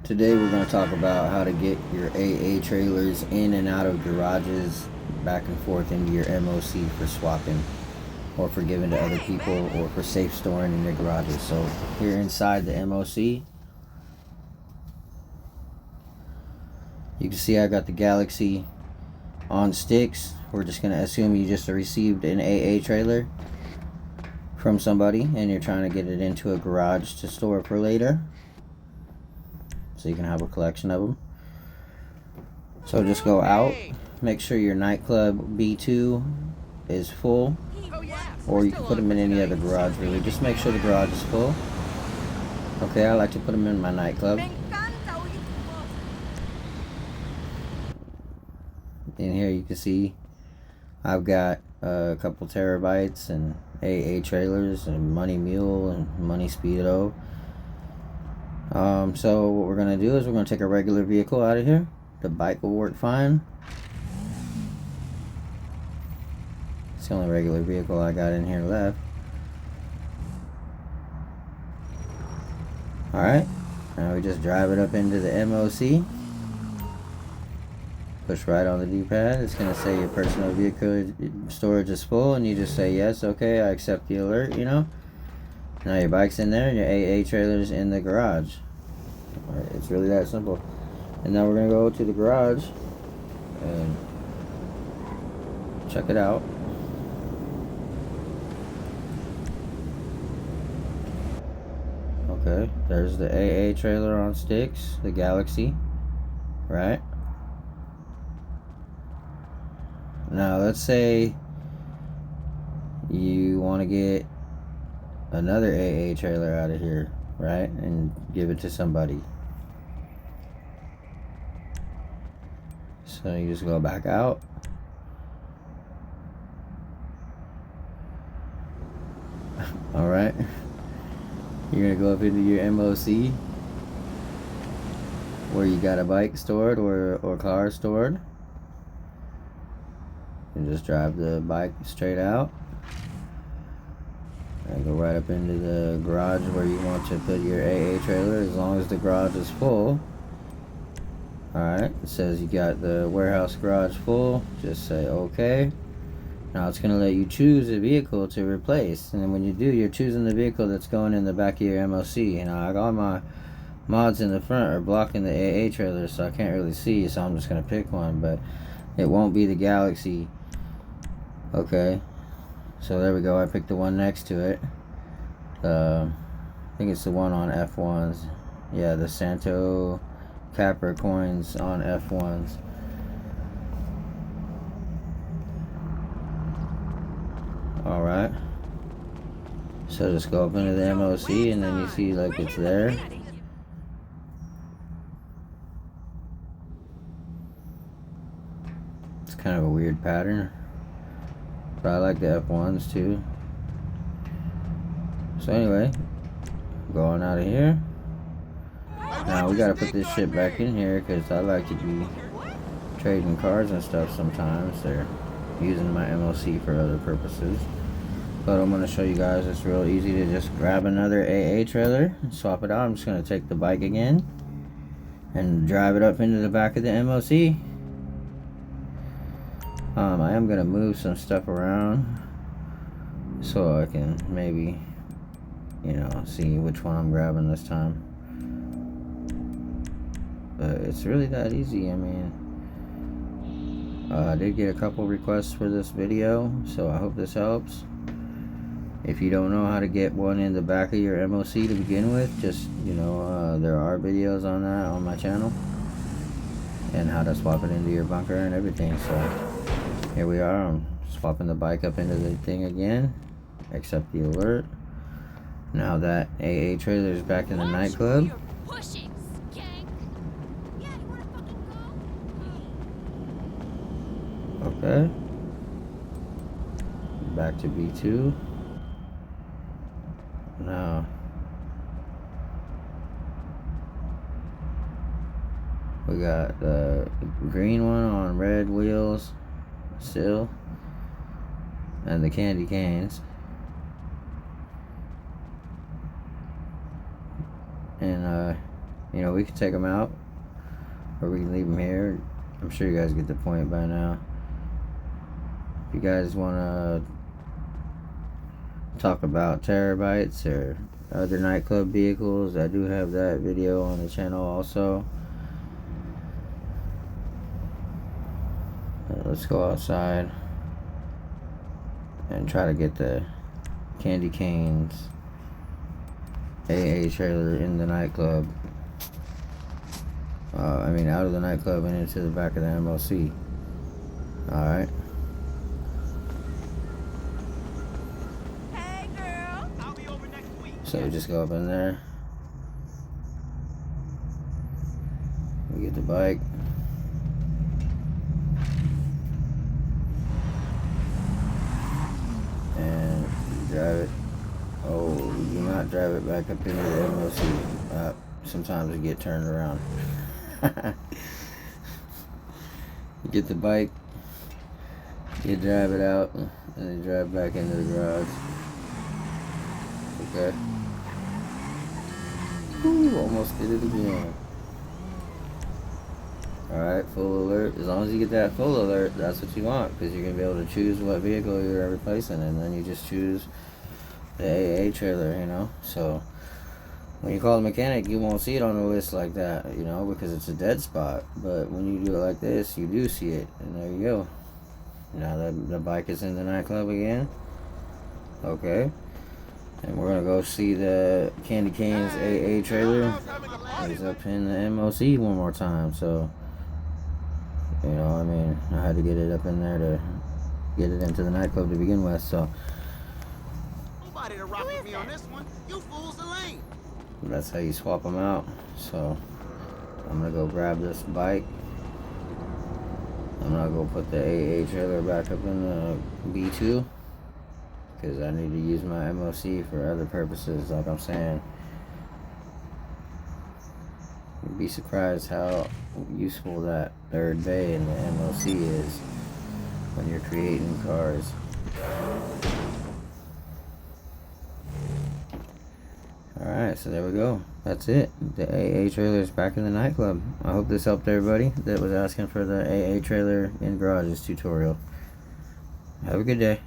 Today we're going to talk about how to get your AA trailers in and out of garages, back and forth into your MOC for swapping, or for giving to other people, or for safe storing in your garages. So here inside the MOC, you can see I got the Galaxy on sticks. We're just going to assume you just received an AA trailer from somebody and you're trying to get it into a garage to store for later, so you can have a collection of them. So just go out, make sure your nightclub B2 is full, or you can put them in any other garage really. Just make sure the garage is full. Okay, I like to put them in my nightclub. In here you can see I've got a couple Terrorbytes and AA trailers and Money Mule and Money Speedo. So what we're going to do is we're going to take a regular vehicle out of here. The bike will work fine. It's the only regular vehicle I got in here left. Alright, now we just drive it up into the MOC. Push right on the D-pad. It's going to say your personal vehicle storage is full, and you just say yes, okay, I accept the alert, you know. Now your bike's in there and your AA trailer's in the garage. Alright, it's really that simple. And now we're going to go to the garage and check it out. Okay, there's the AA trailer on sticks, the Galaxy, right? Now let's say you want to get another AA trailer out of here, right, and give it to somebody. So you just go back out. Alright, you're gonna go up into your MOC where you got a bike stored or car stored, and just drive the bike straight out and go right up into the garage where you want to put your AA trailer, as long as the garage is full. Alright, it says you got the warehouse garage full. Just say okay. Now it's going to let you choose a vehicle to replace, and then when you do, you're choosing the vehicle that's going in the back of your MOC. And I got my mods in the front are blocking the AA trailer, so I can't really see, so I'm just going to pick one, but it won't be the Galaxy. Okay, so there we go. I picked the one next to it. I think it's the one on F1s. Yeah, the Santo Capra coins on F1s. Alright, so just go up into the MOC and then you see like it's there. It's kind of a weird pattern, but I like the F1s too. So anyway, going out of here. Now we gotta put this shit back in here because I like to be trading cars and stuff sometimes. They're using my MOC for other purposes. But I'm going to show you guys, it's real easy to just grab another AA trailer and swap it out. I'm just going to take the bike again and drive it up into the back of the MOC. I am going to move some stuff around so I can maybe, you know, see which one I'm grabbing this time. But it's really that easy. I mean, I did get a couple requests for this video, so I hope this helps. If you don't know how to get one in the back of your MOC to begin with, just, you know, there are videos on that on my channel, and how to swap it into your bunker and everything. So here we are. I'm swapping the bike up into the thing again, accept the alert. Now that AA trailer is back in the nightclub. Okay, back to B2. Now we got the green one on red wheels still, and the candy canes, and You know, we can take them out, or we can leave them here. I'm sure you guys get the point by now. If you guys want to talk about Terrorbytes or other nightclub vehicles, I do have that video on the channel also. Let's go outside and try to get the Candy Canes AA trailer in the nightclub. I mean, out of the nightclub and into the back of the MLC. Alright. Hey, girl. I'll be over next week. So we just go up in there. We get the bike. And drive it. Oh, we do not drive it back up into the MLC. Sometimes we get turned around. You get the bike, you drive it out, and then drive back into the garage. Okay. Ooh, almost did it again. Alright, full alert. As long as you get that full alert, that's what you want, because you're going to be able to choose what vehicle you're replacing, and then you just choose the AA trailer, you know. So when you call the mechanic, you won't see it on the list like that, you know, because it's a dead spot. But when you do it like this, you do see it, and there you go. Now the bike is in the nightclub again. Okay. And we're going to go see the Candy Canes AA trailer. He's up in the MOC one more time, so, you know, I mean, I had to get it up in there to get it into the nightclub to begin with, so. Nobody to rock with me on this one. You fools the lane. That's how you swap them out. So I'm gonna go grab this bike. I'm gonna go put the AA trailer back up in the B2 because I need to use my MOC for other purposes, like I'm saying. You'd be surprised how useful that third bay in the MOC is when you're creating cars. Alright, so there we go. That's it. The AA trailer is back in the nightclub. I hope this helped everybody that was asking for the AA trailer in garages tutorial. Have a good day.